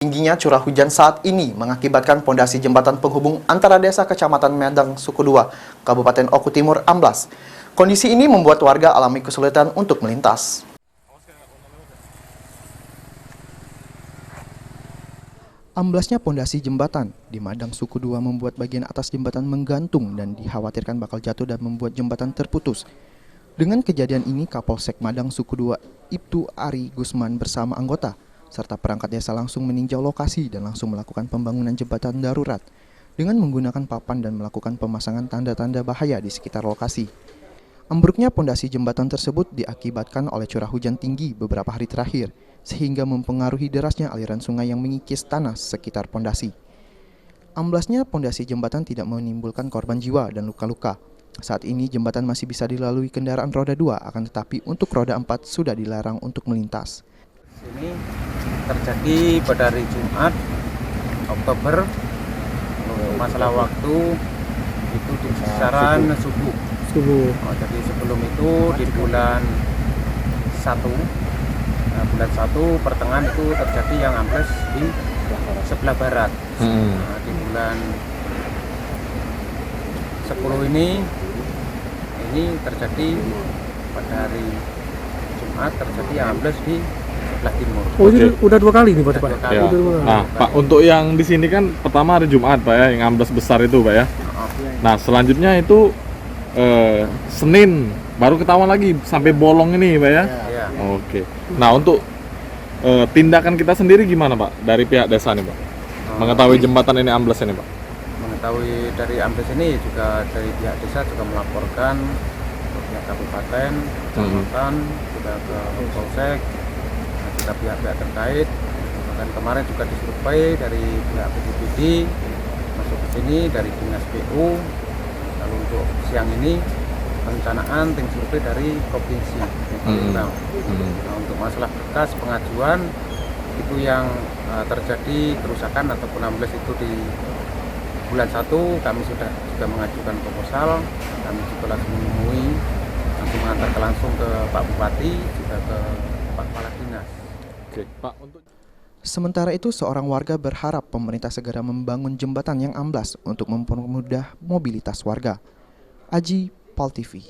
Tingginya curah hujan saat ini mengakibatkan pondasi jembatan penghubung antara desa Kecamatan Medang Suku II, Kabupaten Oku Timur amblas. Kondisi ini membuat warga alami kesulitan untuk melintas. Amblasnya pondasi jembatan di Madang Suku II membuat bagian atas jembatan menggantung dan dikhawatirkan bakal jatuh dan membuat jembatan terputus. Dengan kejadian ini, Kapolsek Madang Suku II, Ibtu Ari Gusman bersama anggota serta perangkat desa langsung meninjau lokasi dan langsung melakukan pembangunan jembatan darurat dengan menggunakan papan dan melakukan pemasangan tanda-tanda bahaya di sekitar lokasi. Ambruknya pondasi jembatan tersebut diakibatkan oleh curah hujan tinggi beberapa hari terakhir, sehingga mempengaruhi derasnya aliran sungai yang mengikis tanah sekitar pondasi. Amblasnya pondasi jembatan tidak menimbulkan korban jiwa dan luka-luka. Saat ini jembatan masih bisa dilalui kendaraan roda 2, akan tetapi untuk roda 4 sudah dilarang untuk melintas. Ini terjadi pada hari Jumat, Oktober. Masalah waktu itu di kisaran subuh. Jadi sebelum itu di bulan 1, bulan 1 pertengahan itu terjadi yang ambles di sebelah barat. Di bulan 10 ini terjadi pada hari Jumat terjadi yang ambles di sebelah timur. Oh, ini udah 2 kali nih Pak? Ya. Nah, Pak, untuk yang di sini kan pertama hari Jumat Pak ya, yang ambles besar itu Pak ya. Nah, selanjutnya itu Senin baru ketahuan lagi sampai bolong ini Pak ya. Ya. Oke. Nah, untuk tindakan kita sendiri gimana Pak dari pihak desa nih Pak? Mengetahui jembatan ini ambles ini Pak? Mengetahui dari ambles ini juga dari pihak desa juga melaporkan ke pihak kabupaten, kecamatan, juga ke polsek, juga pihak-pihak terkait. Dan kemarin juga disurvei dari pihak BPBD masuk ke sini dari Dinas PU. Lalu untuk siang ini perencanaan tim survei dari provinsi. Nah, untuk masalah berkas pengajuan itu yang terjadi kerusakan ataupun ambles itu di bulan 1 kami sudah juga mengajukan proposal. Kami juga langsung menemui, langsung mengantar langsung ke Pak Bupati juga ke Pak Kepala Dinas. Oke, Pak, untuk Sementara itu, seorang warga berharap pemerintah segera membangun jembatan yang amblas untuk mempermudah mobilitas warga. Aji, Pal TV.